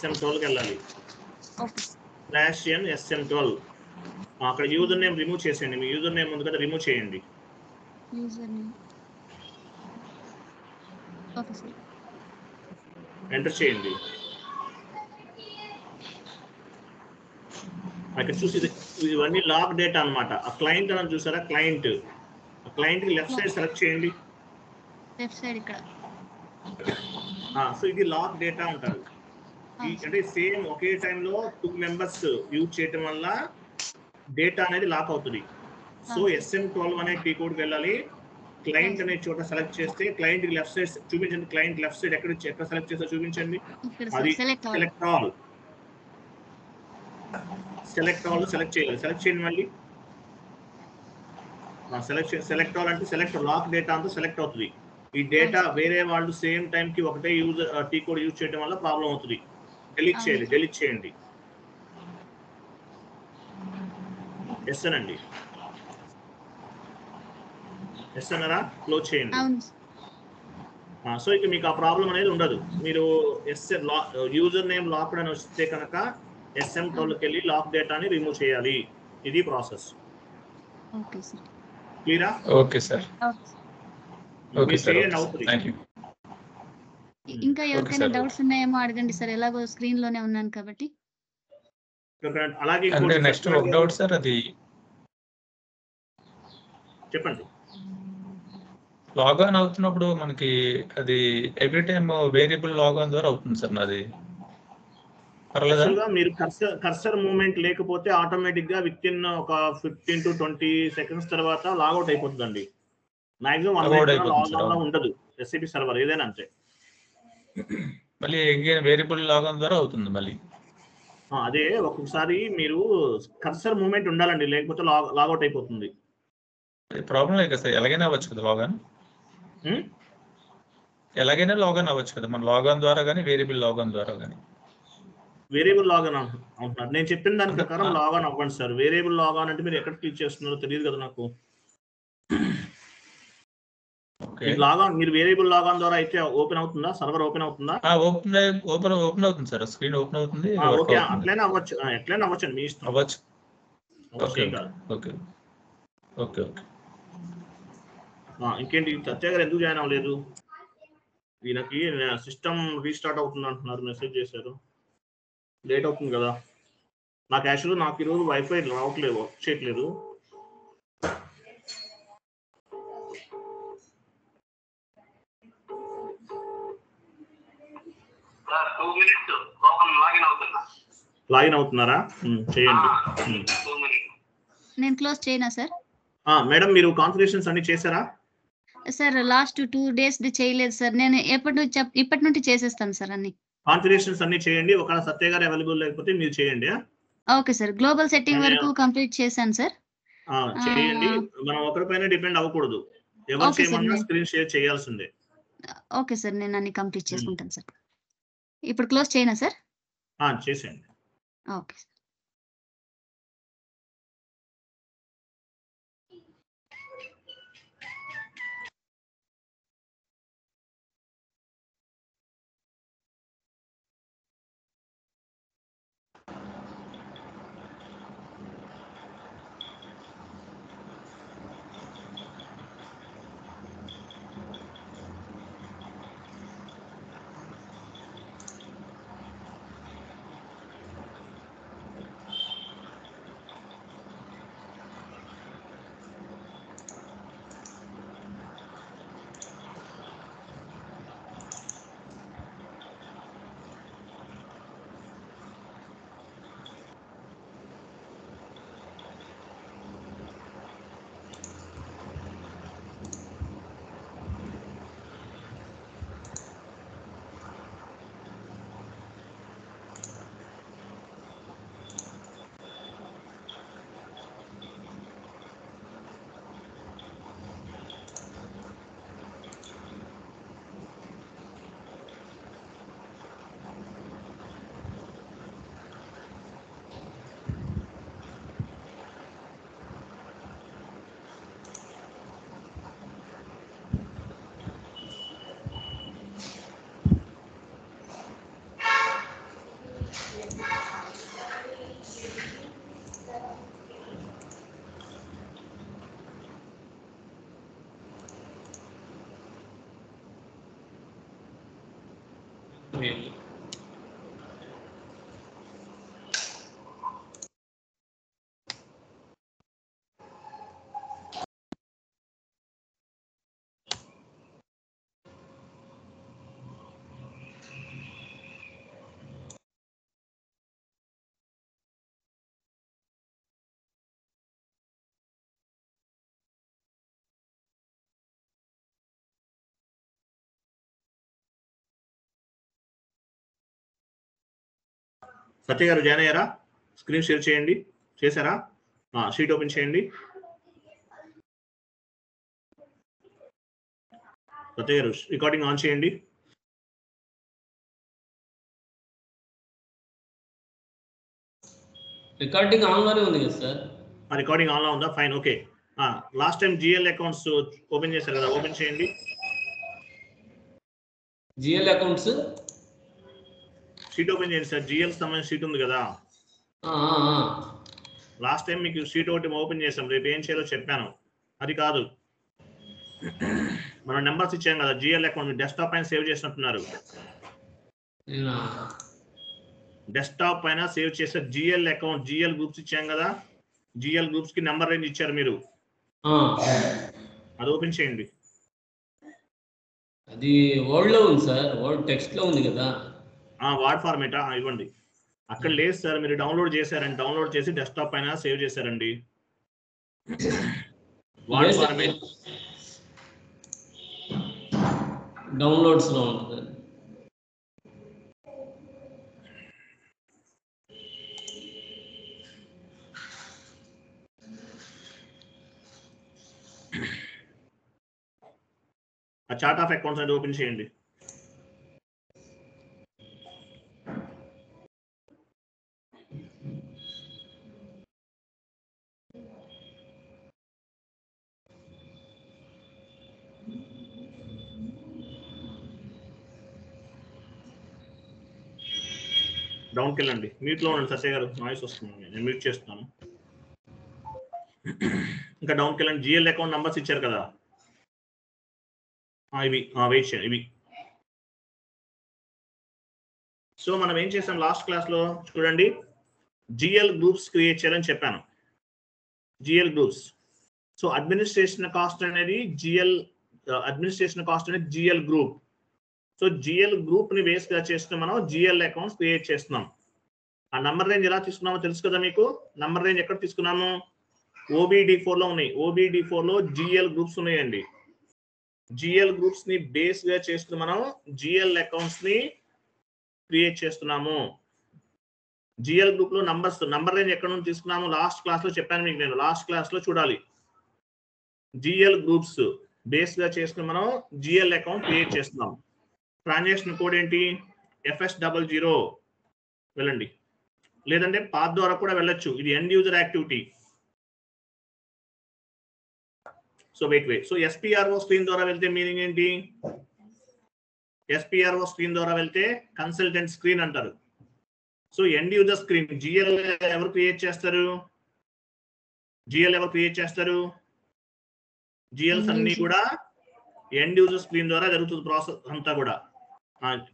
SM12కి వెళ్ళాలి. Okay /n SM12 అక్కడ user name remove చేసేయండి. మీ యూజర్ నేమ్ ఉంది కదా, రిమూవ్ చేయండి. User name okay sir enter చేయండి. అక్కడ చూసి ఇవన్నీ లాగ్ డేటా అన్నమాట. ఆ క్లయింట్ అని చూసారా, క్లయింట్ కి లెఫ్ట్ సైడ్ సెలెక్ట్ చేయండి. లెఫ్ట్ సైడ్ ఇక్కడ సో ఇది లాగ్ డేటా అంటారు. అంటే సేమ్ ఒకే టైంలో 2 మెంబర్స్ యూజ్ చేయటం వల్ల డేటా అనేది లాక్ అవుతుంది. సో SM12 అనే టీ కోడ్కి వెళ్ళాలి. క్లయింట్ అనే చోట సెలెక్ట్ చేస్తే క్లయింట్ కి లెఫ్ట్ సైడ్ చూపించండి. క్లయింట్ లెఫ్ట్ సైడ్ ఎక్కడ సెలెక్ట్ చేస్తా చూపించండి. అది సెలెక్ట్ ఆల్ సెలెక్ట్ చేయాలి. సెలెక్ట్ చేయండి. మళ్ళీ సెలెక్ట్ ఆల్ అంటే సెలెక్ట్ లాక్ డేటా అంతా సెలెక్ట్ అవుతుంది. ఈ డేటా వేరే వాళ్ళు సేమ్ టైం కి ఒకటే యూజర్ టీ కోడ్ యూజ్ చేయడం వల్ల ప్రాబ్లం అవుతుంది. డెలీట్ చేయండి. ఎస్ అనండి. ఎస్ అన్నారా, క్లోజ్ చేయండి. సో ఇక మీకు ఆ ప్రాబ్లం అనేది ఉండదు. మీరు యూజర్ నేమ్ లాక్డ్ అని వస్తే కనుక SM12కి వెళ్ళి లాక్ డేటాని రిమూవ్ చేయాలి. ఇది ప్రాసెస్. ఓకే సార్ క్లియరా? Okay sir. Okay sir. Thank you. ఇంకా ఎవరికైనా డౌట్స్ ఉన్నాయేమో అడగండి సార్. ఎలాగో స్క్రీన్ లోనే ఉన్నాను కాబట్టి. అలాగే అంటే నెక్స్ట్ ఒక డౌట్ సార్, అది చెప్పండి. లాగాన్ అవుతున్నప్పుడు మనకి అది ఎవ్రీ టైమ్ వేరియబుల్ లాగాన్ ద్వారా అవుతుంది సార్ నాది. పర్లేదా? మీరు కర్సర్ మూవ్మెంట్ లేకపోతే ఆటోమేటిక్ గా విత్ ఇన్ ఒక 15 to 20 సెకండ్స్ తర్వాత లాగౌట్ అయిపోతుందండి. మాక్సిమం 1 మినిట్ లాగ్ ఉండదు. SAP సర్వర్ ఏదైనా అంతే. మళ్ళీ వేరియబుల్ లాగాన్ ద్వారా అవుతుంది మళ్ళీ. అదే ఒక్కొక్కసారి మీరు కర్సర్ మూవ్మెంట్ ఉండాలండి, లేకపోతే లాగౌట్ అయిపోతుంది. ప్రాబ్లం లేదు కదా సార్, ఎలాగైనా అవ్వచ్చు కదా లాగాన్. ఎలాగైనా లాగాన్ అవ్వచ్చు కదా మన లాగాన్ ద్వారా కానీ వేరియబుల్ లాగాన్ ద్వారా కానీ. వేరియబుల్ లాగాన్ అంటున్నారు. నేను చెప్పిన దాని ప్రకారం లాగాన్ అవ్వండి సార్. వేరియబుల్ లాగాన్ అంటే మీరు ఎక్కడ క్లిక్ చేస్తున్నారో తెలియదు కదా నాకు. లాగాన్ మీరు వేరియబుల్ లాగాన్ ద్వారా అయితే ఓపెన్ అవుతుందా, సర్వర్ ఓపెన్ అవుతుందా? ఓపెన్ అవుతుంది సార్, స్క్రీన్ ఓపెన్ అవుతుంది. అట్లనే అవ్వచ్చు, ఎట్లైనా అవ్వచ్చు అండి, మీ ఇష్టం. అవ్వచ్చు. Okay okay okay okay. ఇంకేంటి సత్య గారు ఎందుకు జాయిన్ అవ్వలేదు? ఈయనకి సిస్టమ్ రీస్టార్ట్ అవుతుంది అంటున్నారు, మెసేజ్ చేశారు. లేట్ అవుతుంది కదా. నాకు ఈరోజు వైఫై రావట్లేదు, వర్క్ చేయట్లేదు. లాగిన్ అవుతున్నారా? చేయండి. నేను క్లోజ్ చేయనా సార్? మేడం మీరు కాన్ఫిగరేషన్స్ అన్ని చేశారా? సార్ లాస్ట్ 2 days చేయలేదు సార్. నేను ఇప్పటి నుండి చేసేస్తాను సార్ అన్ని. కాన్ఫిగరేషన్స్ అన్ని చేయండి. ఒకవేళ సత్య గారు అవైలబుల్ లేకపోతే మీరు చేయండి. Okay sir. గ్లోబల్ సెట్టింగ్ వరకు కంప్లీట్ చేశాను సార్. చేయండి. మనం ఒకరిపైన డిపెండ్ అవ్వకూడదు. ఎవరు చేయమన్నా స్క్రీన్ షేర్ చేయాల్సిందే. ఓకే సార్, నేను అన్ని కంప్లీట్ చేసుకుంటాను సార్. ఇప్పుడు క్లోజ్ చేయనా సార్? చేసేయండి. Okay sir. మేము సత్య గారు జాయిన్ అయ్యారా? స్క్రీన్ షేర్ చేయండి. చేశారా? షీట్ ఓపెన్ చేయండి. సత్య గారు రికార్డింగ్ ఆన్ చేయండి. రికార్డింగ్ ఆన్లోనే ఉంది కదా సార్. రికార్డింగ్ ఆన్లో ఉందా? Fine, okay. Last time GL accounts open చేశారు కదా, ఓపెన్ చేయండి. జిఎల్ అకౌంట్స్ షీట్ ఓపెన్ చేయండి సార్. జిఎల్ సంబంధించిన షీట్ ఉంది కదా. లాస్ట్ టైం మీకు షీట్ ఒకటి ఓపెన్ చేసాం, రేపు ఏం చేయాలో చెప్పాను. అది కాదు, మనం నెంబర్స్ ఇచ్చాం కదా. జిఎల్ అకౌంట్ డెస్క్టాప్ పైన సేవ్ చేసినట్టున్నారు. డెస్క్టాప్ పైన సేవ్ చేసే జిఎల్ అకౌంట్, జిఎల్ గ్రూప్స్ ఇచ్చాం కదా. జిఎల్ గ్రూప్స్ కి నెంబర్ రేంజ్ ఇచ్చారు మీరు, అది ఓపెన్ చేయండి. అది వర్డ్ లో ఉంది సార్, వర్డ్ టెక్స్ట్ లో ఉంది కదా. వర్డ్ ఫార్మేటా ఇవ్వండి. అక్కడ లేదు సార్, మీరు డౌన్లోడ్ చేశారండి. డౌన్లోడ్ చేసి డెస్క్టాప్ పైన సేవ్ చేశారండి. వర్డ్ ఫార్మేట్ డౌన్లోడ్స్ లో ఉంటుంది. ఆ చార్ట్ ఆఫ్ అకౌంట్స్ అనేది ఓపెన్ చేయండి. డౌన్కి వెళ్ళండి. మ్యూట్లో ఉండండి సత్య గారు, నాయిస్ వస్తుంది, నేను మ్యూట్ చేస్తున్నాను. ఇంకా డౌన్కి వెళ్ళండి. జిఎల్ అకౌంట్ నంబర్స్ ఇచ్చారు కదా, ఇవి వెయిట్ చేయండి, ఇవి. సో మనం ఏం చేసాం లాస్ట్ క్లాస్లో చూడండి, జిఎల్ గ్రూప్స్ క్రియేట్ చేయాలని చెప్పాను. GL groups. So administration cost అనేది GL group. So GL group ని బేస్ గా చేస్తున్న మనం జిఎల్ అకౌంట్స్ క్రియేట్ చేస్తున్నాం. ఆ నంబర్ రేంజ్ ఎలా తీసుకున్నామో తెలుసు కదా మీకు. నంబర్ రేంజ్ ఎక్కడ తీసుకున్నాము? OBD4 లో ఉన్నాయి. OBD4 లో జిఎల్ గ్రూప్స్ ఉన్నాయండి. జిఎల్ గ్రూప్స్ ని బేస్ గా చేస్తున్న మనం జిఎల్ అకౌంట్స్ ని క్రియేట్ చేస్తున్నాము. జిఎల్ గ్రూప్ లో నంబర్ రేంజ్ ఎక్కడ నుంచి తీసుకున్నాము లాస్ట్ క్లాస్ లో చెప్పాను మీకు. నేను లాస్ట్ క్లాస్ లో చూడాలి. జిఎల్ గ్రూప్స్ బేస్ గా చేసుకుని మనం జిఎల్ అకౌంట్ క్రియేట్ చేస్తున్నాం. ట్రాన్సాక్షన్ కోడ్ ఏంటి? FS00 వెళ్ళండి, లేదంటే పాత్ ద్వారా కూడా వెళ్ళొచ్చు. ఇది end user activity. So wait. So SPRO screen ద్వారా వెళ్తే మీనింగ్ ఏంటి? SPRO స్క్రీన్ ద్వారా వెళ్తే కన్సల్టెంట్ స్క్రీన్ అంటారు. So end user screen GL ఎవరు క్రియేట్ చేస్తారు? జిఎల్స్ అన్ని కూడా ఎండ్ యూజర్ స్క్రీన్ ద్వారా జరుగుతుంది ప్రాసెస్ అంతా కూడా.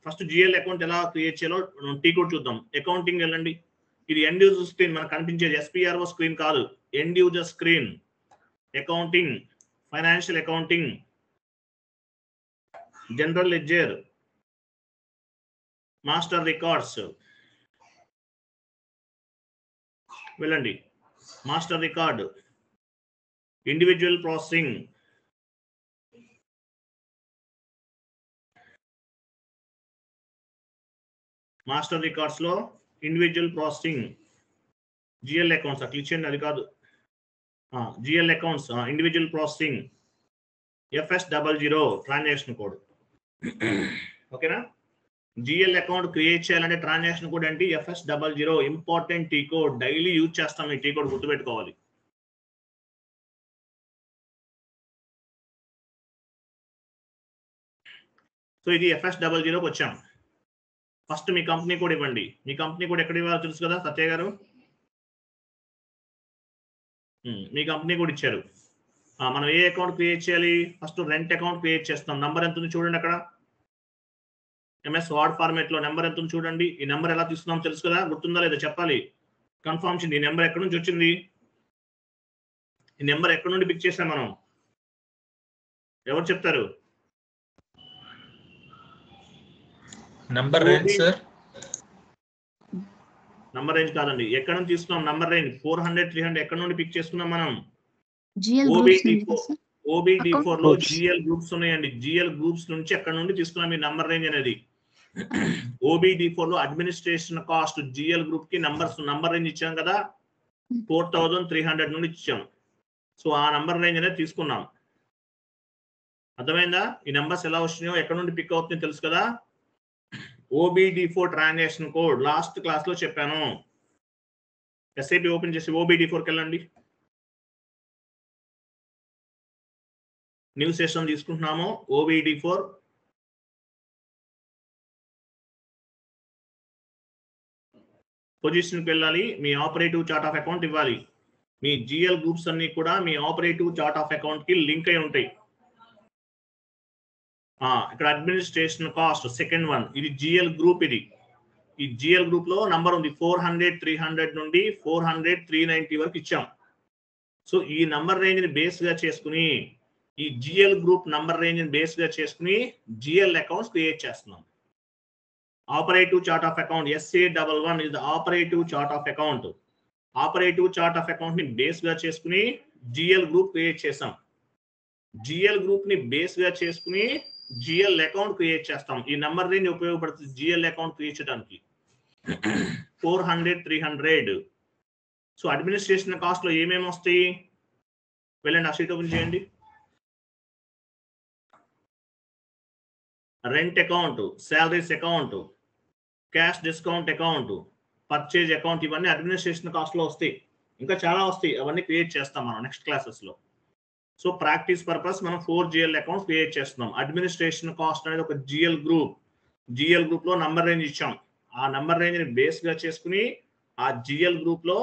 ఫస్ట్ జిఎల్ అకౌంట్ ఎలా క్రియేట్ చేయాలో టీ కోడ్ చూద్దాం. అకౌంటింగ్ వెళ్ళండి. ఇది ఎండ్ యూజర్ స్క్రీన్ మనకు కనిపించేది. SPRO స్క్రీన్ కాదు, end user screen. Accounting, financial accounting, general ledger, master records వెళ్ళండి. Master record, individual processing, master records లో ఇండివిజువల్ ప్రాసెసింగ్, జిఎల్ అకౌంట్స్ అట్లా ఇచ్చేయండి, అది కాదు. GL accounts individual processing, FS00 transaction code. ఓకేనా? జిఎల్ అకౌంట్ క్రియేట్ చేయాలంటే transaction code ఏంటి? FS00 important T code. Daily use చేస్తాం ఈ టీ కోడ్, గుర్తుపెట్టుకోవాలి. సో ఇది FS00కి వచ్చాం. ఫస్ట్ మీ కంపెనీ కోడ్ ఇవ్వండి. మీ కంపెనీ కోడ్ ఎక్కడ ఇవ్వాలో తెలుసు కదా సత్య గారు? మీ కంపెనీ కోడ్ ఇచ్చారు. మనం ఏ అకౌంట్ క్రియేట్ చేయాలి? ఫస్ట్ రెంట్ అకౌంట్ క్రియేట్ చేస్తాం. నంబర్ ఎంత ఉంది చూడండి అక్కడ. ఎంఎస్ వర్డ్ ఫార్మాట్ లో నెంబర్ ఎంత చూడండి. ఈ నెంబర్ ఎలా తీసుకున్నాం తెలుసు కదా, గుర్తుందా లేదా చెప్పాలి. కన్ఫర్మ్ చేయండి. ఈ నెంబర్ ఎక్కడి నుంచి వచ్చింది, ఈ నెంబర్ ఎక్కడి నుండి పిక్ చేసాం మనం, ఎవరు చెప్తారు? Number range sir, number range కాదండి, ఎక్కడ నుంచి తీసుకున్నాం నంబర్ రేంజ్ 400 300 ఎక్కడ నుండి పిక్ చేసుకున్నాం మనం? జిఎల్ గ్రూప్స్ OBD4 లో జిఎల్ గ్రూప్స్ ఉన్నాయండి. జిఎల్ గ్రూప్స్ నుంచి ఎక్కడ నుండి తీసుకున్నాం ఈ నంబర్ రేంజ్ అనేది. OBD4 లో అడ్మినిస్ట్రేషన్ కాస్ట్ జిఎల్ గ్రూప్ కి నంబర్ రేంజ్ ఇచ్చాం కదా, 4300 నుండి ఇచ్చాం. సో ఆ నంబర్ రేంజ్ అనేది తీసుకున్నాం. అర్థమైందా? ఈ నెంబర్స్ ఎలా వచ్చినాయో ఎక్కడ నుండి పిక్ అవుతుందో తెలుసు కదా. OBD4 transaction code last class లో చెప్పాను. SAP ఓపెన్ చేసి OBD4కి వెళ్ళండి. న్యూ సెషన్ తీసుకుంటున్నాము. OBD4 పొజిషన్కి వెళ్ళాలి. మీ ఆపరేటివ్ చార్ట్ ఆఫ్ అకౌంట్ ఇవ్వాలి. మీ జిఎల్ గ్రూప్స్ అన్ని కూడా మీ ఆపరేటివ్ చార్ట్ ఆఫ్ అకౌంట్ కి లింక్ అయి ఉంటాయి. ఇక్కడ అడ్మినిస్ట్రేషన్ కాస్ట్ సెకండ్ వన్, ఇది జిఎల్ గ్రూప్. ఇది ఈ జిఎల్ గ్రూప్ లో నంబర్ ఉంది 400 300 నుండి 400 390 వరకు ఇచ్చాం. సో ఈ నంబర్ రేంజ్ ని బేస్ గా చేసుకుని, ఈ జిఎల్ గ్రూప్ నంబర్ రేంజ్ ని బేస్ గా చేసుకుని జిఎల్ అకౌంట్స్ క్రియేట్ చేస్తున్నాం. Operative chart of account SA11 is the operative chart of account. Operative chart of account ని బేస్ గా చేసుకుని జిఎల్ గ్రూప్ క్రియేట్ చేసాం. జిఎల్ గ్రూప్ ని బేస్ గా చేసుకుని జిఎల్ అకౌంట్ క్రియేట్ చేస్తాం. ఈ నంబర్ రేంజ్ ఉపయోగపడుతుంది జిఎల్ అకౌంట్ క్రియేట్ చేయడానికి. 400 300. సో అడ్మినిస్ట్రేషన్ కాస్ట్ లో ఏమేమి వస్తాయి, వెళ్ళండి ఆ షీట్ ఓపెన్ చేయండి. Rent account, salaries account, cash discount account, purchase account, ఇవన్నీ అడ్మినిస్ట్రేషన్ కాస్ట్ లో వస్తాయి. ఇంకా చాలా వస్తాయి, అవన్నీ క్రియేట్ చేస్తాం మనం నెక్స్ట్ క్లాసెస్ లో. సో ప్రాక్టీస్ పర్పస్ మనం 4 జిఎల్ అకౌంట్స్ క్రియేట్ చేస్తున్నాం. అడ్మినిస్ట్రేషన్ కాస్ట్ అనేది ఒక జిఎల్ గ్రూప్. జిఎల్ గ్రూప్ లో నంబర్ రేంజ్ ఇచ్చాం. ఆ నంబర్ రేంజ్ ని బేస్ గా చేసుకుని ఆ జిఎల్ గ్రూప్ లో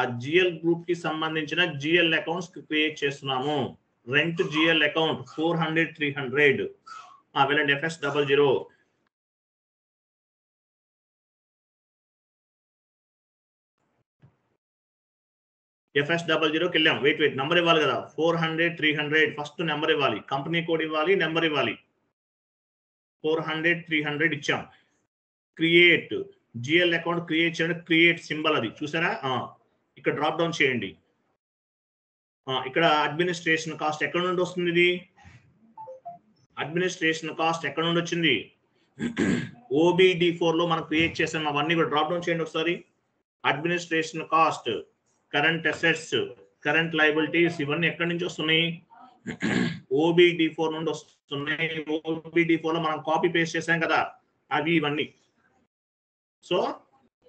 ఆ జిఎల్ గ్రూప్ కి సంబంధించిన జిఎల్ అకౌంట్స్ క్రియేట్ చేస్తున్నాము. Rent GL account 400 300. వెళ్ళండి FS00. FS00కి వెళ్ళాం. వెయిట్ నంబర్ ఇవ్వాలి కదా, 400 300. ఫస్ట్ నెంబర్ ఇవ్వాలి, కంపెనీ కోడ్ ఇవ్వాలి, నెంబర్ ఇవ్వాలి. 400 300 ఇచ్చాం. క్రియేట్ జిఎల్ అకౌంట్ క్రియేట్ చేయండి. క్రియేట్ సింబల్ అది చూసారా, ఇక్కడ డ్రాప్ డౌన్ చేయండి. ఇక్కడ అడ్మినిస్ట్రేషన్ కాస్ట్ ఎక్కడ నుండి వస్తుంది, ఇది అడ్మినిస్ట్రేషన్ కాస్ట్ ఎక్కడ నుండి వచ్చింది, OBD4 లో మనం క్రియేట్ చేసాం. అవన్నీ కూడా డ్రాప్ డౌన్ చేయండి ఒకసారి. Administration cost, current assets, current liabilities, ఇవన్నీ ఎక్కడి నుంచి వస్తున్నాయి, OBD4 నుండి వస్తున్నాయి. OBD4 లో మనం కాపీ పేస్ట్ చేసాం కదా అవి ఇవన్నీ. So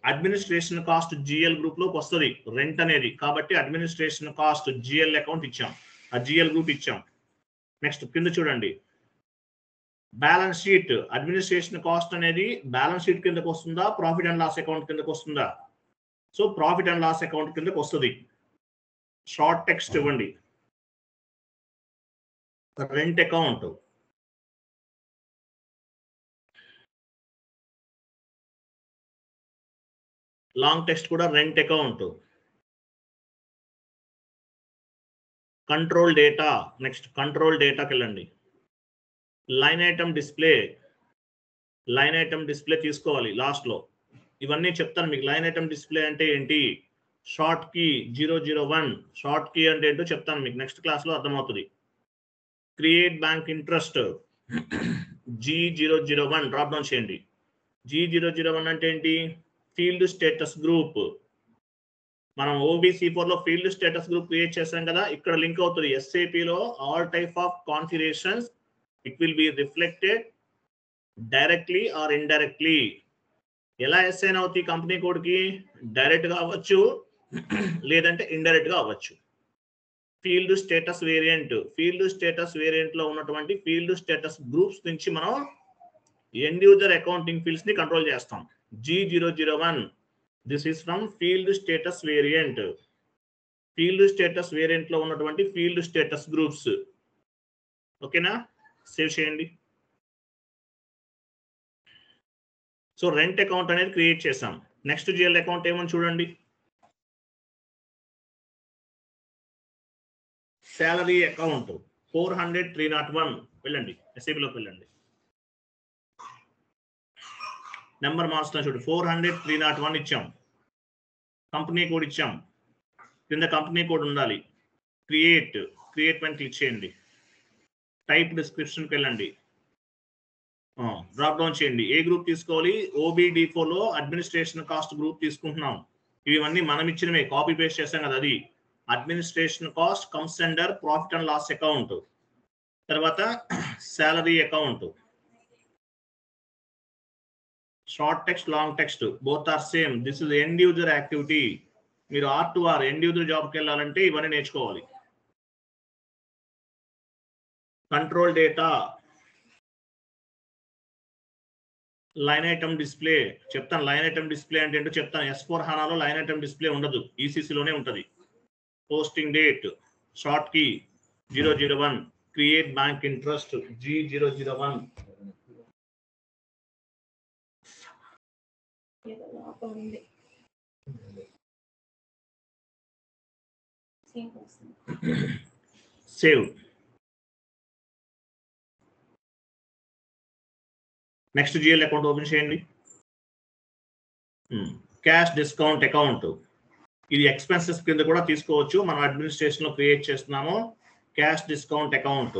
administration cost GL group లోకి వస్తుంది రెంట్ అనేది. కాబట్టి అడ్మినిస్ట్రేషన్ కాస్ట్ జిఎల్ అకౌంట్ ఇచ్చాం, ఆ జిఎల్ గ్రూప్ ఇచ్చాం. నెక్స్ట్ కింద చూడండి, బ్యాలెన్స్ షీట్. అడ్మినిస్ట్రేషన్ కాస్ట్ అనేది బ్యాలెన్స్ షీట్ కిందకు వస్తుందా, ప్రాఫిట్ అండ్ లాస్ అకౌంట్ కిందకు వస్తుందా? So profit and loss account కిందకు వస్తుంది. షార్ట్ టెక్స్ట్ ఇవ్వండి, రెంట్ అకౌంట్. లాంగ్ టెక్స్ట్ కూడా rent account. Control data. Next control డేటాకి వెళ్ళండి. Line item display. Line item display తీసుకోవాలి లాస్ట్ లో. ఇవన్నీ చెప్తాను మీకు. లైన్ ఐటమ్ డిస్ప్లే అంటే ఏంటి, షార్ట్ కీ 001, షార్ట్ కీ అంటే ఏంటో చెప్తాను మీకు నెక్స్ట్ క్లాస్ లో అర్థమవుతుంది. Create bank interest G001 drop down చేయండి. G001 అంటే ఏంటి, ఫీల్డ్ స్టేటస్ గ్రూప్. మనం OBC4 లో ఫీల్డ్ స్టేటస్ గ్రూప్ క్రియేట్ చేసాం కదా, ఇక్కడ లింక్ అవుతుంది. SAP లో all type of configurations it will be reflected directly or indirectly. ఎలా అసైన్ అవుతాయి కంపెనీ కోడ్ కి, డైరెక్ట్ గా అవ్వచ్చు లేదంటే ఇండైరెక్ట్ గా అవ్వచ్చు. Field status variant. Field status variant లో ఉన్నటువంటి ఫీల్డ్ స్టేటస్ గ్రూప్స్ నుంచి మనం ఎండ్ యూజర్ అకౌంటింగ్ ఫీల్డ్స్ ని కంట్రోల్ చేస్తాం. G001 this is from field status variant. Field status variant లో ఉన్నటువంటి ఫీల్డ్ స్టేటస్ గ్రూప్స్. ఓకేనా, సేవ్ చేయండి. సో రెంట్ అకౌంట్ అనేది క్రియేట్ చేసాం. నెక్స్ట్ జిఎల్ అకౌంట్ ఏమని చూడండి, శాలరీ అకౌంట్ 400-301 వెళ్ళండి, ఎస్ఐబిలోకి వెళ్ళండి. నెంబర్ మార్చుతున్నా చూడు, 400-301 ఇచ్చాం, కంపెనీ కోడ్ ఇచ్చాం, కింద కంపెనీ కోడ్ ఉండాలి. క్రియేట్ పైన క్లిక్ చేయండి, టైప్ డిస్క్రిప్షన్కి వెళ్ళండి, డ్రాప్ డౌన్ చేయండి. ఏ గ్రూప్ తీసుకోవాలి, OBD4లో అడ్మినిస్ట్రేషన్ కాస్ట్ గ్రూప్ తీసుకుంటున్నాం. ఇవన్నీ మనం ఇచ్చినవే, కాపీ పేస్ట్ చేస్తాం కదా, అది administration cost comes under profit and loss account. తర్వాత salary account, short text long text both are same. This is end user activity. మీరు R2R ఎండ్ యూజర్ జాబ్కి వెళ్ళాలంటే ఇవన్నీ నేర్చుకోవాలి. Control data, line item display చెప్తాను. లైన్ ఐటమ్ డిస్ప్లే అంటే ఏంటో చెప్తాను. S/4HANAలో లైన్ ఐటమ్ డిస్ప్లే ఉండదు, ECCలోనే ఉంటుంది. Posting date, short key 001, create bank interest G001. Save. Next GL account open చేయండి. క్యాష్ డిస్కౌంట్ అకౌంట్, ఇది ఎక్స్పెన్సెస్ కింద కూడా తీసుకోవచ్చు, మనం అడ్మినిస్ట్రేషన్ లో క్రియేట్ చేస్తున్నాము. Cash discount account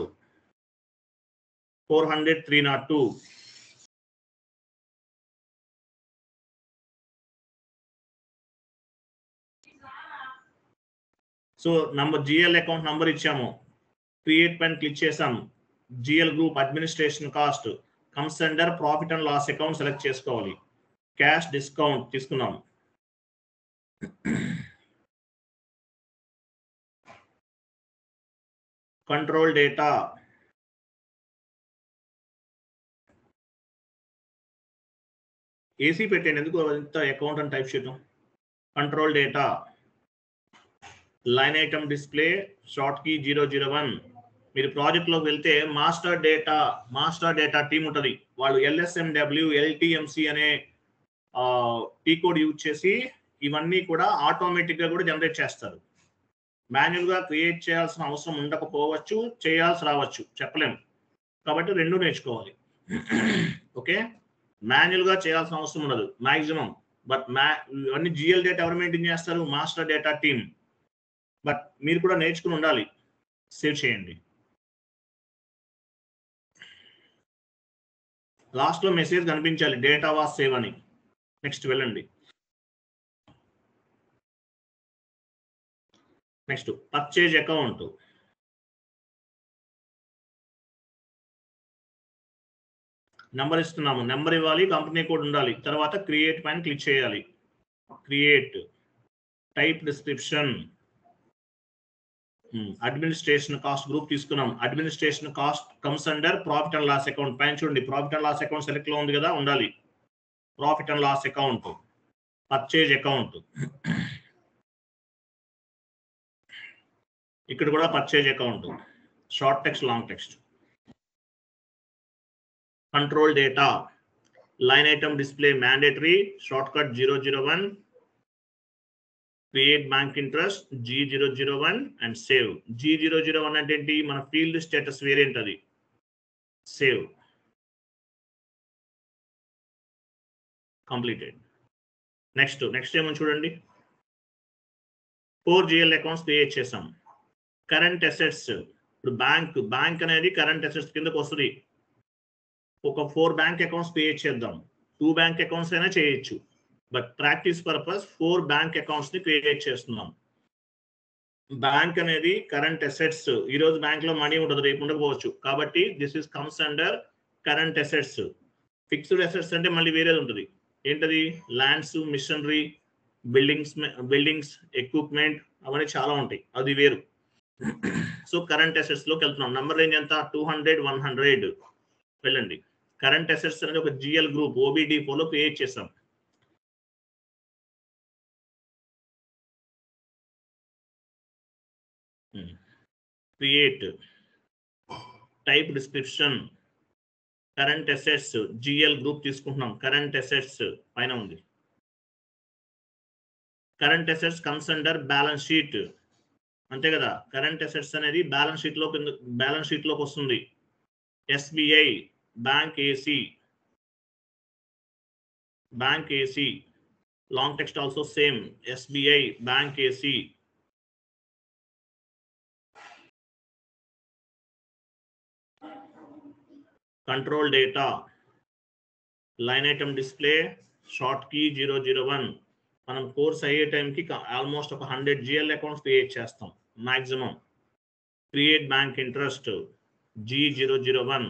400-302. So number GL account number ఇచ్చాము, క్రియేట్ పైన క్లిక్ చేసాం. GL group administration cost comes under profit and loss account select చేసుకోవాలి. క్యాష్ డిస్కౌంట్ తీసుకున్నాం. కంట్రోల్ డేటా, ఏసీ పెట్టండి, ఎందుకు ఇంత అకౌంట్ అని టైప్ చేయడం. Control data, line item display, short key 001. మీరు ప్రాజెక్ట్లోకి వెళ్తే మాస్టర్ డేటా టీమ్ ఉంటుంది. వాళ్ళు LSMW LTMC అనే టీ కోడ్ యూజ్ చేసి ఇవన్నీ కూడా ఆటోమేటిక్గా కూడా జనరేట్ చేస్తారు. మాన్యువల్గా క్రియేట్ చేయాల్సిన అవసరం ఉండకపోవచ్చు, చేయాల్సి రావచ్చు, చెప్పలేము. కాబట్టి రెండు నేర్చుకోవాలి. ఓకే, మాన్యువల్గా చేయాల్సిన అవసరం ఉండదు మ్యాక్సిమం. బట్ ఇవన్నీ జిఎల్ డేటా ఎవరు మెయింటైన్ చేస్తారు, మాస్టర్ డేటా టీమ్. బట్ మీరు కూడా నేర్చుకుని ఉండాలి. సేవ్ చేయండి. లాస్ట్ లో మెసేజ్ కనిపించాలి, డేటా వాస్ సేవ్ అని. నెక్స్ట్ వెళ్ళండి. నెక్స్ట్ పర్చేజ్ అకౌంట్, నెంబర్ ఇస్తున్నాము, నెంబర్ ఇవ్వాలి, కంపెనీ కోడ్ ఉండాలి. తర్వాత క్రియేట్ పైన క్లిక్ చేయాలి. Create, type description, administration cost group తీసుకున్నాం. Administration cost comes under profit and loss account పైన చూడండి, profit and loss account select లో ఉంది కదా, ఉండాలి. Profit and loss account, purchase account, ఇక్కడ కూడా purchase account, short text long text. Control data, line item display mandatory, short cut 001, create bank interest G001 and save. G001 అంటే ఏంటి, మన field status variant అది. Save, completed. నెక్స్ట్ ఏమో చూడండి, 4 GL accounts create చేసాం. Current assets, ఇప్పుడు bank అనేది current assets కిందకు వస్తుంది. ఒక 4 బ్యాంక్ అకౌంట్స్ క్రియేట్ చేద్దాం. 2 బ్యాంక్ అకౌంట్స్ అయినా చేయొచ్చు, but practice purpose 4 bank accounts ని క్రియేట్ చేస్తున్నాం. బ్యాంక్ అనేది కరెంట్ అసెట్స్. ఈ రోజు బ్యాంక్ లో మనీ ఉండదు, రేపు ఉండకపోవచ్చు. కాబట్టి this is comes under current assets. Fixed assets అంటే మళ్ళీ వేరేది ఉంటుంది. ఏంటది, ల్యాండ్స్, మిషనరీ, బిల్డింగ్స్, ఎక్విప్మెంట్, అవన్నీ చాలా ఉంటాయి, అది వేరు. సో కరెంట్ అసెట్స్ లోకి వెళ్తున్నాం. నంబర్ రేంజ్ ఎంత, 200-100. వెళ్ళండి. కరెంట్ అసెట్స్ అనేది ఒక జిఎల్ గ్రూప్ OBD4లో క్రియేట్ చేసాం. Create, type description, current assets GL group తీసుకుంటున్నాం. కరెంట్ అసెట్స్ పైన ఉంది. Current assets comes under balance sheet, అంతే కదా. కరెంట్ అసెట్స్ అనేది బ్యాలెన్స్ షీట్ లోకి వస్తుంది. SBI bank AC long text also same. SBI bank AC. Control data line item display short key 001. మనం course అయ్యే టైంకి ఆల్మోస్ట్ ఒక 100 జిఎల్ అకౌంట్స్ క్రియేట్ చేస్తాం maximum. Create bank interest G001.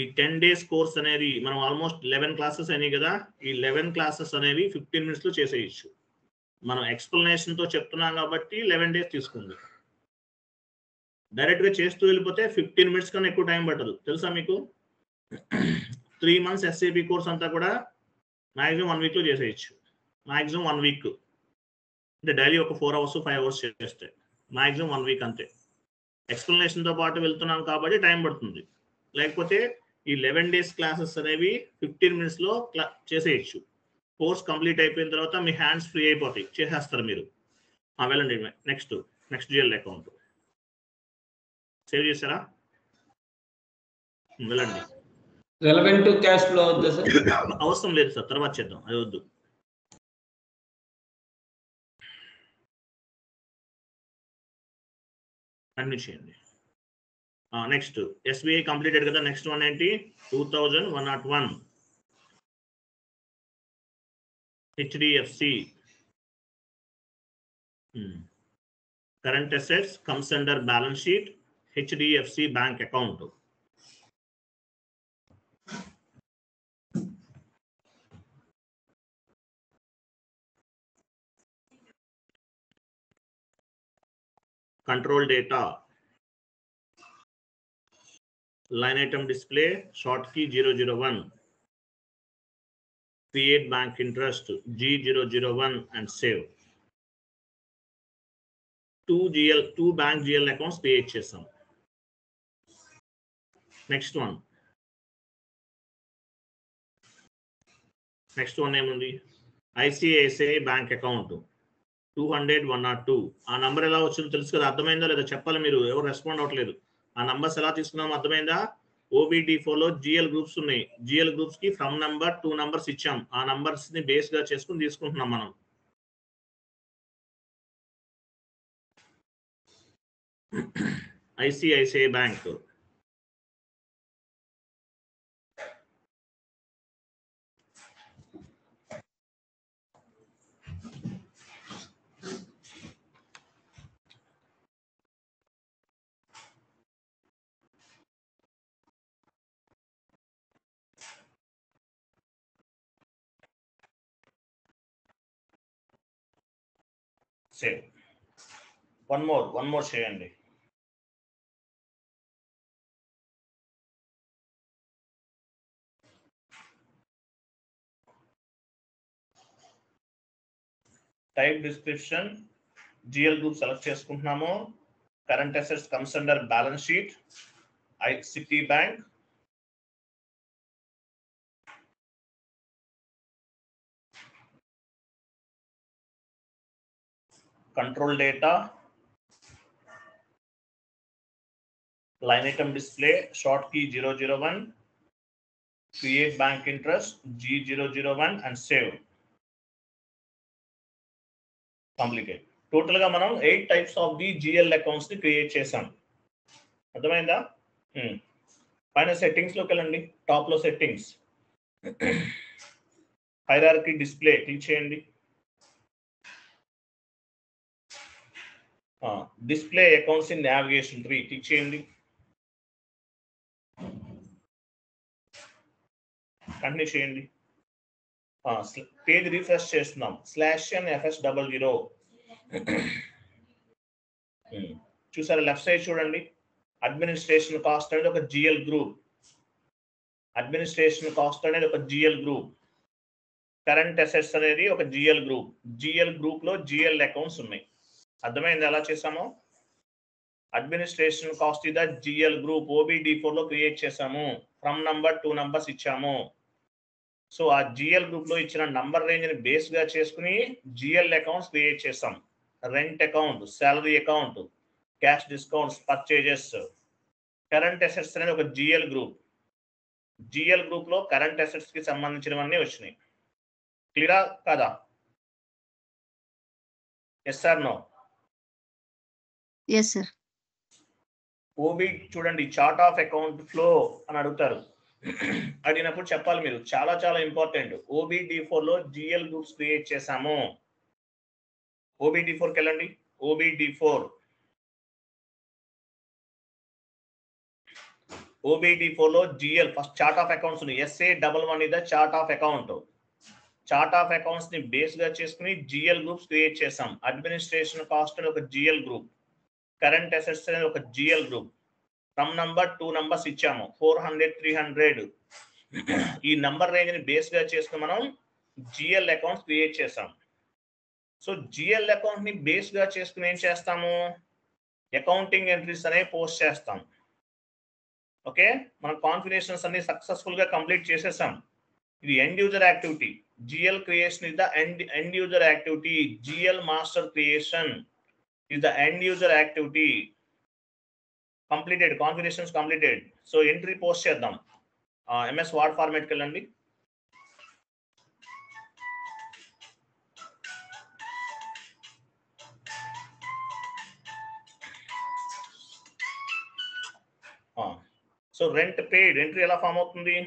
ఈ 10 days course అనేది మనం ఆల్మోస్ట్ 11 క్లాసెస్ అయినాయి కదా. ఈ 11 క్లాసెస్ అనేవి 15 minutes లో చేసేయచ్చు. మనం ఎక్స్ప్లెనేషన్ తో చెప్తున్నాం కాబట్టి 11 days తీసుకుంది. డైరెక్ట్ గా చేస్తూ వెళ్ళిపోతే 15 minutes కన్నా ఎక్కువ టైం పట్టదు, తెలుసా మీకు. 3 months SAP కోర్స్ అంతా కూడా మాక్సిమం 1 week లో చేసేయచ్చు. మాక్సిమం 1 week, అంటే డైలీ ఒక 4 hours 5 hours చేస్తే మాక్సిమం 1 week అంతే. ఎక్స్ప్లెనేషన్ తో పాటు వెళ్తున్నాం కాబట్టి టైం పడుతుంది. లేకపోతే ఈ 11 days క్లాసెస్ అనేవి 15 minutes లో చేసేయచ్చు. కోర్స్ కంప్లీట్ అయిపోయిన తర్వాత మీ హ్యాండ్స్ ఫ్రీ అయిపోతాయి, చేసేస్తారు మీరు. వెళ్ళండి నెక్స్ట్ జిఎల్ అకౌంట్ సేవ్ చేశారా? వెళ్ళండి. రెలవెంట్ టు క్యాష్ ఫ్లో అవుతుందా సార్? అవసరం లేదు సార్, తర్వాత చేద్దాం, అది వద్దు. అన్ని చేయండి. నెక్స్ట్ ఎస్బీఐ కంప్లీటెడ్ కదా. నెక్స్ట్ వన్ ఏంటి? 2101 HDFC. Current assets comes under balance sheet. HDFC bank account. Control data line item display short key 001. Create bank interest G001 and save. 2 bank GL accounts create chesam. Next one ఏముంది? ICICI bank account 200-102. ఆ number ఎలా వచ్చిందో తెలుసు కదా. అర్థమైందో లేదా చెప్పాలి మీరు, ఎవరు రెస్పాండ్ అవ్వట్లేదు. ఆ నంబర్స్ ఎలా తీసుకున్నామో అర్థమైందా? OBD4 లో GL గ్రూప్స్ ఉన్నాయి. GL గ్రూప్స్ కి ఫ్రమ్ నంబర్ 2 numbers ఇచ్చాం. ఆ నంబర్స్ ని బేస్ గా చేసుకుని తీసుకుంటున్నాం మనం. ICICI bank save. One more చేయండి. Type description GL group select చేసుకుంటున్నాము. Current assets comes under balance sheet. Citi bank. Control data line item display short key 001. Create bank interest G001 and save. Complicate. Total గా మనం 8 types of the GL accounts ని create చేసాం. అర్థమైందా? పైన settings లోకి వెళ్ళండి. Top లో settings, hierarchy display click చేయండి. Display accounts in navigation tree click చేయండి. కంటిన్యూ చేయండి. పేజ్ రిఫ్రెష్ చేస్తున్నాం. /FS00. చూసారా? లెఫ్ట్ సైడ్ చూడండి. అడ్మినిస్ట్రేషన్ కాస్ట్ అనేది ఒక GL గ్రూప్. అడ్మినిస్ట్రేషన్ కాస్ట్ అనేది ఒక GL గ్రూప్. కరెంట్ అసెట్స్ అనేది ఒక GL గ్రూప్. GL గ్రూప్ లో GL అకౌంట్స్ ఉన్నాయి. అర్థమైంది ఎలా చేసామో? అడ్మినిస్ట్రేషన్ కాస్ట్ ఇద జిఎల్ గ్రూప్ OBD4 లో క్రియేట్ చేసాము. ఫ్రమ్ నంబర్ 2 నంబర్స్ ఇచ్చాము. సో ఆ జిఎల్ గ్రూప్ లో ఇచ్చిన నంబర్ రేంజ్ ని బేస్ గా చేసుకుని జిఎల్ అకౌంట్స్ క్రియేట్ చేసాం. Rent account, salary account, cash discounts, purchases, current assets అనేది ఒక జిఎల్ గ్రూప్. జిఎల్ గ్రూప్ లో కరెంట్ అసెట్స్ కి సంబంధించినవన్నీ వచ్చినాయి. క్లియరా కాదా? Yes or no? Yes sir. OB చూడండి, చార్ట్ ఆఫ్ అకౌంట్ ఫ్లో అని అడుగుతారు. అడిగినప్పుడు చెప్పాలి మీరు, చాలా చాలా ఇంపార్టెంట్. OBD4 లో జిఎల్ గ్రూప్స్ క్రియేట్ చేసాము. OBD4కి వెళ్ళండి. OBD4 లో GL first chart of accounts ఉంది. SA11 ఇద chart of account. Chart of accounts ని బేస్ గా చేసుకుని జిఎల్ గ్రూప్స్ క్రియేట్ చేసాం. అడ్మినిస్ట్రేషన్ కాస్ట్ అని ఒక జిఎల్ గ్రూప్, కరెంట్ అసెట్స్ అనేది ఒక GL group. From number 2 numbers ఇచ్చాము, 400, 300. ఈ నంబర్ రేంజ్ ని బేస్ గా చేసుకుని మనం జిఎల్ అకౌంట్స్ క్రియేట్ చేసాం. సో జిఎల్ అకౌంట్ ని బేస్ గా చేసుకుని ఏం చేస్తాము, అకౌంటింగ్ ఎంట్రీస్ అనేవి పోస్ట్ చేస్తాం. ఓకే, మన కాన్ఫిగరేషన్స్ అన్ని సక్సెస్ఫుల్ గా కంప్లీట్ చేసేసాం. ఇది end user activity. GL creation is the end user activity. GL master creation is the end user activity. Completed, configurations completed. So entry post చేద్దాం. MS Word format కి వెళ్ళండి. So rent paid entry ఎలా form అవుతుంది?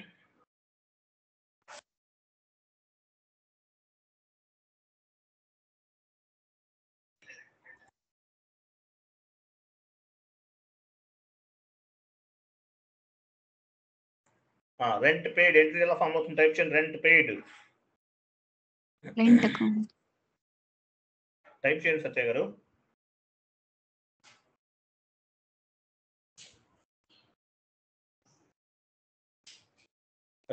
Rent paid entry ఎలా form అవుతుంది? Type చేయండి rent paid. Rent account type చేయండి సత్య గారు.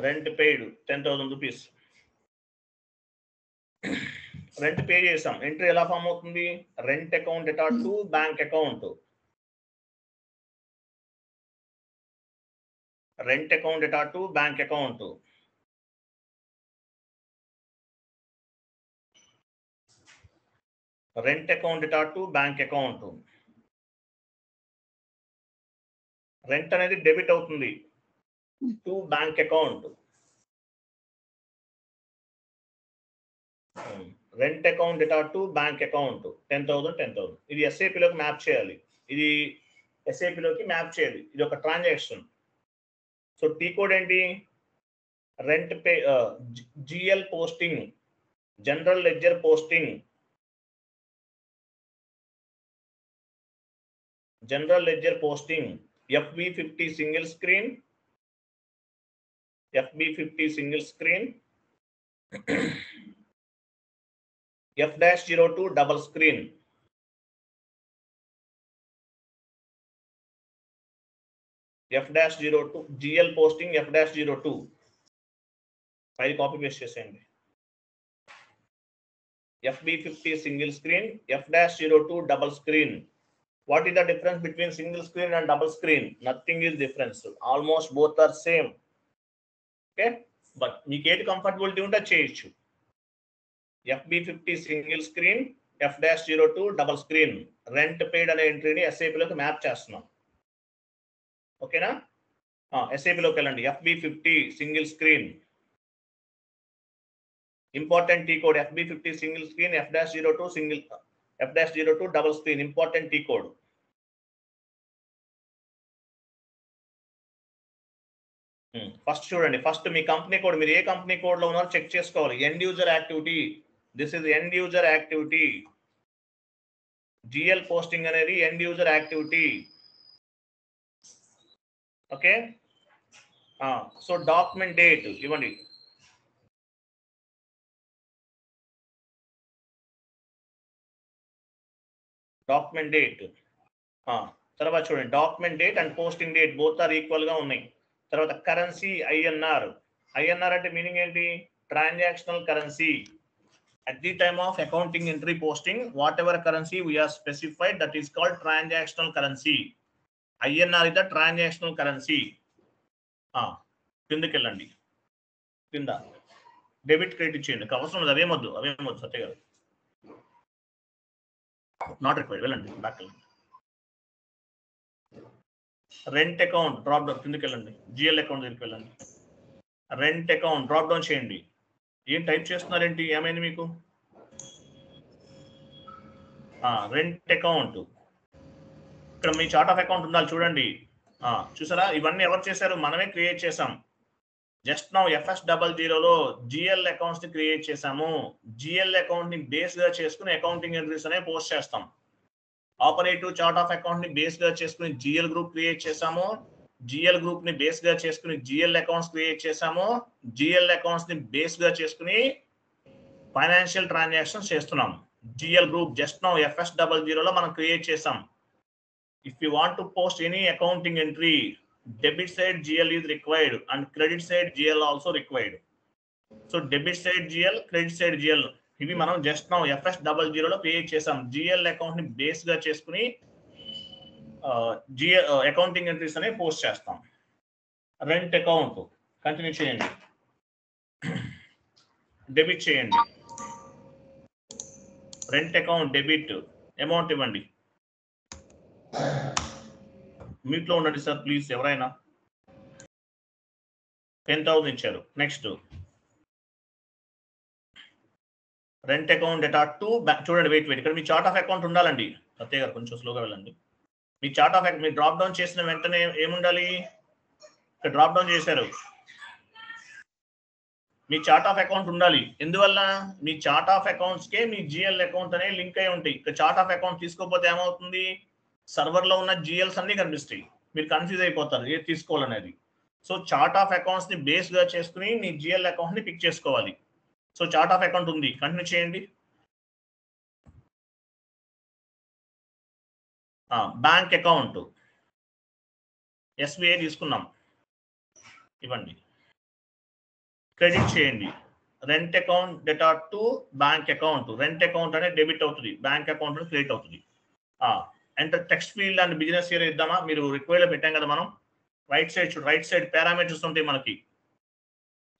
Rent paid 10,000 rupees. Rent pay చేసాం. ఎంట్రీ ఎలా ఫామ్ అవుతుంది? Rent account attach to bank account. Rent account attach to bank account. Rent account attach to bank account. Rent అనేది debit అవుతుంది to bank account. Rent account attach to bank account 10,000 10,000. ఇది SAP లోకి map చేయాలి. ఇది SAP లోకి map చేయాలి. ఇది ఒక ట్రాన్సాక్షన్. సో టీ కోడ్ ఏంటి? Rent pay, GL posting, general ledger posting, general ledger posting, FB50 single screen, FB50 single screen, F-02 double screen. F-02 GL posting F-02 file copy paste చేసేయండి. FB50 single screen, F-02 double screen. What is the difference between single screen and double screen? Nothing is difference. Almost both are same. Okay, but మీకు ఏది comfortability ఉంటే చేయొచ్చు. FB50 single screen, F-02 double screen. Rent paid అనే ఎంట్రీని SAP లోకి map చేస్తున్నాం. ఓకేనా? SAP లోకి వెళ్ళండి. FB50 single screen. Important T code FB50 single screen, F-02 single, F-02 double screen. Important T code. First చూడండి, ఫస్ట్ మీ కంపెనీ కోడ్, మీరు ఏ కంపెనీ కోడ్ లో ఉన్నారో చెక్ చేసుకోవాలి. End user activity, this is end user activity. GL posting అనేది end user activity. Okay, so document date ఇవ్వండి. Document date. తర్వాత చూడండి, document date and posting date both are equal గా ఉన్నాయి. తర్వాత కరెన్సీ INR. INR అంటే meaning ఏంటి? Transactional currency. at the time of accounting entry posting, whatever currency we have specified, that is called transactional currency. INR is the transactional currency. కిందకి వెళ్ళండి, కింద debit credit చేయండి, అవసరం లేదు, అవేమొద్దు సత్య గారు, నాట్ రిక్వైర్డ్. వెళ్ళండి, బ్యాక్ వెళ్ళండి. రెంట్ అకౌంట్ డ్రాప్ డౌన్ కిందకి వెళ్ళండి, జిఎల్ అకౌంట్ దగ్గరికి వెళ్ళండి. రెంట్ అకౌంట్ డ్రాప్ డౌన్ చేయండి. ఏం టైప్ చేస్తున్నారేంటి, ఏమైంది మీకు? రెంట్ అకౌంట్, ఇక్కడ మీ చార్ట్ ఆఫ్ అకౌంట్ ఉండాలి చూడండి. చూసారా, ఇవన్నీ ఎవరు చేశారు? మనమే క్రియేట్ చేసాం. జస్ట్ నౌ FS00లో జిఎల్ అకౌంట్స్ ని క్రియేట్ చేసాము. జిఎల్ అకౌంట్ ని బేస్ గా చేసుకుని అకౌంటింగ్ ఎంట్రీస్ అనే పోస్ట్ చేస్తాం. ఆపరేటివ్ చార్ట్ ఆఫ్ అకౌంట్ ని బేస్ గా చేసుకుని జిఎల్ గ్రూప్ క్రియేట్ చేసాము. జిఎల్ గ్రూప్ ని బేస్ గా చేసుకుని జిఎల్ అకౌంట్స్ క్రియేట్ చేసాము. జిఎల్ అకౌంట్స్ ని బేస్ గా చేసుకుని ఫైనాన్షియల్ ట్రాన్సాక్షన్స్ చేస్తున్నాం. జిఎల్ గ్రూప్ జస్ట్ నౌ FS00లో మనం క్రియేట్ చేసాం. If you want to post any accounting entry, debit side GL is required and credit side GL also required. So debit side GL, credit side GL ఇవి మనం just now FS00లో create చేసాం. GL account ని base గా చేసుకుని GL accounting entries అనే post చేస్తాం. Rent account continue చేయండి, debit చేయండి. రెంట్ అకౌంట్ డెబిట్ అమౌంట్ ఇవ్వండి. మీట్లో ఉండండి సార్ ప్లీజ్, ఎవరైనా 10,000 ఇచ్చారు. Next rent account data to చూడండి, వెయిట్ ఇక్కడ మీ చార్ట్ ఆఫ్ అకౌంట్ ఉండాలండి. సత్య గారు కొంచెం స్లోగా వెళ్ళండి. మీ చార్ట్ ఆఫ్ మీరు డ్రాప్ డౌన్ చేసిన వెంటనే ఏముండాలి? ఇక్కడ డ్రాప్ డౌన్ చేశారు, మీ చార్ట్ ఆఫ్ అకౌంట్ ఉండాలి. ఎందువల్ల? మీ చార్ట్ ఆఫ్ అకౌంట్స్ కే మీ జిఎల్ అకౌంట్ అనే లింక్ అయి ఉంటాయి. ఇక్కడ చార్ట్ ఆఫ్ అకౌంట్ తీసుకోకపోతే ఏమవుతుంది? సర్వర్ లో ఉన్న జిఎల్స్ అన్ని కనిపిస్తాయి, మీరు కన్ఫ్యూజ్ అయిపోతారు ఏది తీసుకోవాలనేది. సో చార్ట్ ఆఫ్ అకౌంట్స్ ని బేస్ గా చేసుకుని మీ జిఎల్ అకౌంట్ ని పిక్ చేసుకోవాలి. సో చార్ట్ ఆఫ్ అకౌంట్ ఉంది, కంటిన్యూ చేయండి. బ్యాంక్ అకౌంట్ SBI తీసుకున్నాం, ఇవ్వండి, క్రెడిట్ చేయండి. Rent account data to bank account. Rent account అనేది డెబిట్ అవుతుంది, బ్యాంక్ అకౌంట్ అనేది క్రెడిట్ అవుతుంది. Enter text field and business year ఇద్దామా? మీరు రిక్వైర్డ్ లో పెట్టాం కదా మనం. రైట్ సైడ్ పారామీటర్స్ ఉంటాయి మనకి,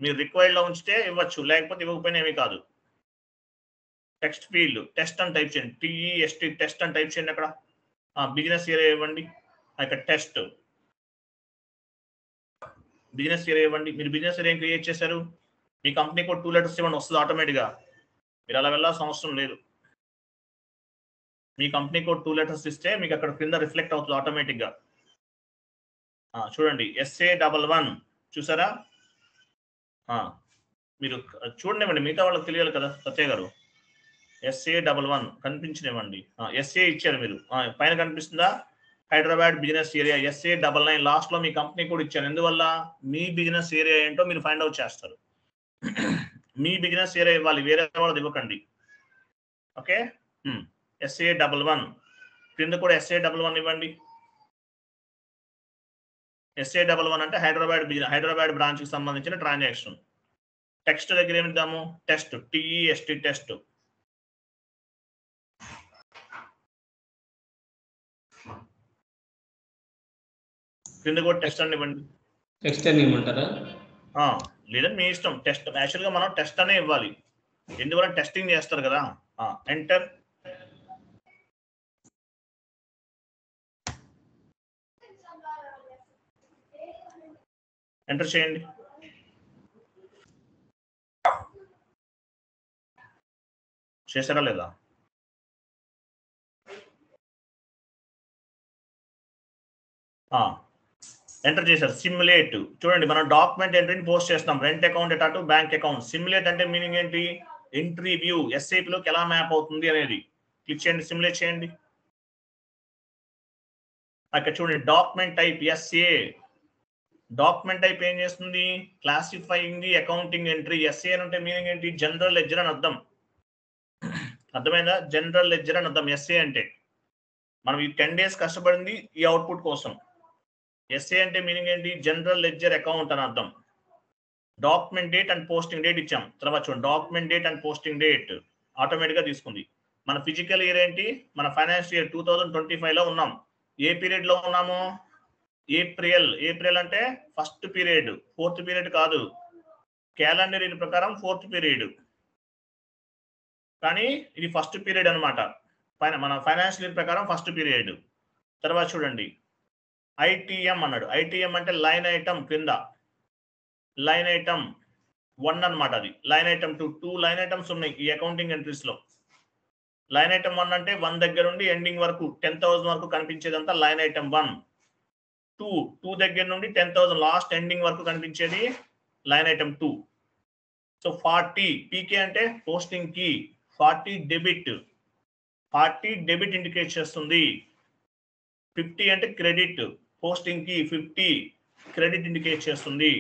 మీరు రిక్వైర్డ్ లో ఉంచితే ఇవ్వచ్చు, లేకపోతే ఇవ్వకపోయినా ఏమీ కాదు. టెక్స్ట్ ఫీల్డ్ టెస్ట్ అని టైప్ చేయండి, TEST టెస్ట్ అని టైప్ చేయండి. అక్కడ బిజినెస్ ఇయర్ ఇవ్వండి, ఇక్కడ టెస్ట్ బిజినెస్ ఇయర్ ఇవ్వండి. మీరు బిజినెస్ ఇయర్ ఏం క్రియేట్ చేశారు? మీ కంపెనీ కోడ్ 2 letters ఇవ్వండి, వస్తుంది ఆటోమేటిక్గా. మీరు అలా వెళ్ళాల్సిన అవసరం లేదు. మీ కంపెనీ కోడ్ 2 letters ఇస్తే మీకు అక్కడ కింద రిఫ్లెక్ట్ అవుతుంది ఆటోమేటిక్గా. చూడండి SA11 చూసారా? మీరు చూడనివ్వండి, మిగతా వాళ్ళకి తెలియాలి కదా సత్య గారు. SA11 కనిపించనివ్వండి. SA ఇచ్చారు మీరు, పైన కనిపిస్తుందా? Hyderabad business area SA99 last లో మీ కంపెనీ కోడ్ ఇచ్చాను. ఎందువల్ల? మీ బిజినెస్ ఏరియా ఏంటో మీరు ఫైండ్ అవుట్ చేస్తారు. మీ బిజినెస్ ఏరియా ఇవ్వాలి, వేరే వాళ్ళది ఇవ్వకండి. ఓకే, SA11 కింద కూడా SA11 ఇవ్వండి. SA11 అంటే హైదరాబాద్ బ్రాంచ్ కి సంబంధించిన ట్రాన్సాక్షన్. టెక్స్ట్ దగ్గర ఏమిద్దాము? Test, TEST test. కింద కూడా టెస్ట్ అని ఇవ్వండి. టెక్స్ట్ అని ఇవ్వమంటారా? లేదంటే మీ ఇష్టం. టెస్ట్ యాక్చువల్గా మనం టెస్ట్ అనే ఇవ్వాలి, ఎందువల్ల టెస్టింగ్ చేస్తారు కదా. ఎంటర్. ఎంటర్ చేయండి. చేశారా లేదా? ఎంటర్ చేశారు. సిమ్యులేట్ చూడండి, మనం డాక్యుమెంట్ ఎంట్రీని పోస్ట్ చేస్తాం. Rent account data to bank account. Simulate అంటే మీనింగ్ ఏంటి? ఎంట్రీ వ్యూ SAP లోకి ఎలా మ్యాప్ అవుతుంది అనేది. క్లిక్ చేయండి, సిమ్యులేట్ చేయండి. అక్కడ చూడండి document type SA. Document type ఏం చేస్తుంది? Classifying the accounting entry. SA అంటే మీనింగ్ ఏంటి? జనరల్ లెడ్జర్ అని అర్థం. అర్థమైందా? జనరల్ లెడ్జర్ అని అర్థం SA అంటే. మనం ఈ 10 days కష్టపడింది ఈ అవుట్పుట్ కోసం. SA అంటే మీనింగ్ ఏంటి? జనరల్ లెడ్జర్ అకౌంట్ అని అర్థం. Document date and posting date ఇచ్చాం. తర్వాత చూడండి document date and posting date. Automatic గా తీసుకుంది. మన ఫిజికల్ ఇయర్ ఏంటి? మన ఫైనాన్షియల్ ఇయర్ 2025 లో ఉన్నాం. ఏ పీరియడ్ లో ఉన్నాము? ఏప్రిల్ అంటే ఫస్ట్ పీరియడ్, ఫోర్త్ పీరియడ్ కాదు. క్యాలెండర్ ఇయర్ ప్రకారం ఫోర్త్ పీరియడ్, కానీ ఇది ఫస్ట్ పీరియడ్ అనమాట. మన ఫైనాన్షియల్ ఇయర్ ప్రకారం ఫస్ట్ పీరియడ్. తర్వాత చూడండి ఐటీఎం అన్నాడు. ఐటీఎం అంటే లైన్ ఐటమ్ కింద, లైన్ ఐటమ్ 1 అనమాట. అది లైన్ ఐటమ్ 2 లైన్ ఐటమ్స్ ఉన్నాయి ఈ అకౌంటింగ్ ఎంట్రీస్ లో. లైన్ ఐటమ్ 1 అంటే 1 దగ్గర నుండి ఎండింగ్ వరకు 10,000 వరకు కనిపించేదంతా లైన్ ఐటమ్ 1. 2 దగ్గర నుండి 10,000 లాస్ట్ ఎండింగ్ వరకు కనిపించేది లైన్ ఐటమ్ 2. సో 40 పీకే అంటే పోస్టింగ్ కి, 40 డెబిట్ ఇండికేట్ చేస్తుంది. 50 అంటే క్రెడిట్, పోస్టింగ్ కి 50 క్రెడిట్ ఇండికేట్ చేస్తుంది.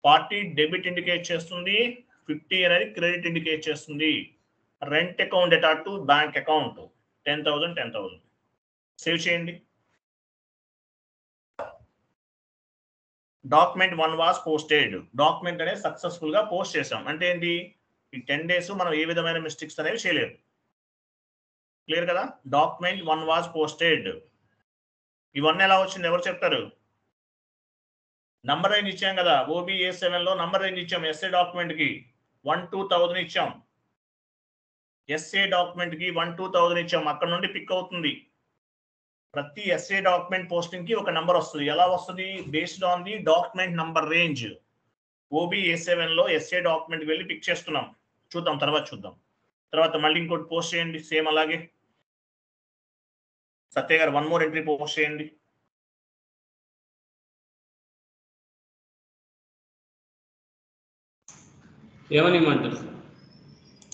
40 డెబిట్ ఇండికేట్ చేస్తుంది, 50 అనేది క్రెడిట్ ఇండికేట్ చేస్తుంది. Rent account data to bank account 10,000 save చేయండి. Document 1 was posted. డాక్యుమెంట్ అనేది సక్సెస్ఫుల్ గా పోస్ట్ చేసాం. అంటే ఏంటి? ఈ 10 days మనం ఏ విధమైన మిస్టేక్స్ అనేవి చేయలేదు. క్లియర్ కదా? Document 1 was posted. ఇవన్నీ ఎలా వచ్చింది ఎవరు చెప్తారు? నంబర్ రేంజ్ ఇచ్చాం కదా, OBA7 లో నంబర్ రేంజ్ ఇచ్చాం. ఎస్ఏ డాక్యుమెంట్ కి 1-2,000 ఇచ్చాం. ఎస్ఏ డాక్యుమెంట్ కి 1-2,000 ఇచ్చాం. అక్కడ నుండి పిక్ అవుతుంది. ప్రతి ఎస్ఏ డాక్యుమెంట్ పోస్టింగ్ కి ఒక నంబర్ వస్తుంది. ఎలా వస్తుంది? Based on the document number range. OBA7 లో ఎస్ఏ డాక్యుమెంట్ వెళ్ళి పిక్ చేస్తున్నాం. చూద్దాం, తర్వాత చూద్దాం. తర్వాత మళ్ళీ ఇంకోటి పోస్ట్ చేయండి సేమ్ అలాగే. సత్య గారు 1 more ఎంట్రీ పోస్ట్ చేయండి. ఏమని ఇమ్మంటారు sir?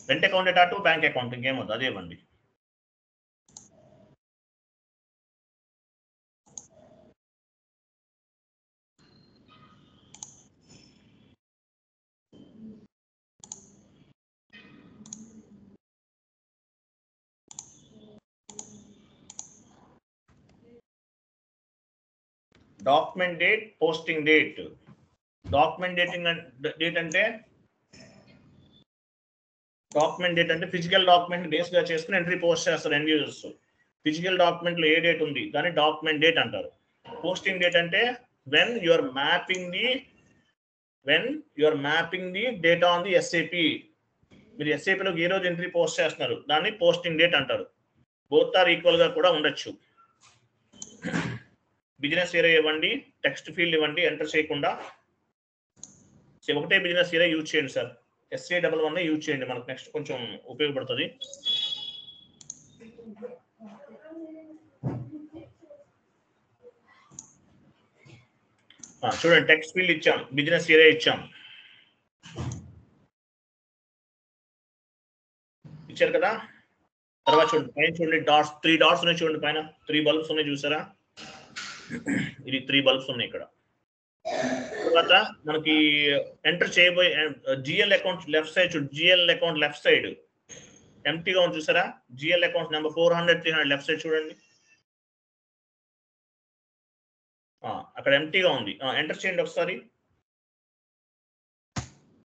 Rent account data to bank account, ఇంకేమవుతుంది అదే ఇవ్వండి. Document date, posting date. Document date అంటే ఫిజికల్ డాక్యుమెంట్ బేస్ గా చేసుకుని ఎంట్రీ పోస్ట్ చేస్తారు ఎండ్ యూజర్స్. ఫిజికల్ డాక్యుమెంట్ లో ఏ డేట్ ఉంది దాన్ని డాక్యుమెంట్ డేట్ అంటారు. పోస్టింగ్ డేట్ అంటే when you are mapping the data on the SAP. మీరు ఎస్ఏపి లోకి ఏ రోజు ఎంట్రీ పోస్ట్ చేస్తున్నారు దాన్ని పోస్టింగ్ డేట్ అంటారు. బోత్ ఆర్ ఈక్వల్ గా కూడా ఉండొచ్చు. బిజినెస్ ఏరియా ఇవ్వండి, టెక్స్ట్ ఫీల్డ్ ఇవ్వండి, ఎంటర్ చేయకుండా. ఒకటే బిజినెస్ ఏరియా యూజ్ చేయండి సార్. SA11 యూజ్ చేయండి, మనకు నెక్స్ట్ కొంచెం ఉపయోగపడుతుంది. చూడండి టెక్స్ట్ ఫీల్డ్ ఇచ్చాం, బిజినెస్ ఏరియా ఇచ్చాం. ఇచ్చారు కదా? తర్వాత చూడండి పైన చూడండి డాట్స్, 3 డాట్స్ ఉన్నాయి చూడండి పైన, 3 బల్బ్స్ ఉన్నాయి చూసారా? ఇది 3 బల్బ్స్ ఉన్నాయి ఇక్కడ. తర్వాత మనకి ఎంటర్ చేయబోయే జిఎల్ అకౌంట్ లెఫ్ట్ సైడ్ చూడండి. జిఎల్ అకౌంట్ లెఫ్ట్ సైడ్ ఎంప్టీగా ఉంది చూసారా? GL account number 400-300 left side చూడండి. అక్కడ ఎంప్టీగా ఉంది. ఎంటర్ చేయండి ఒకసారి.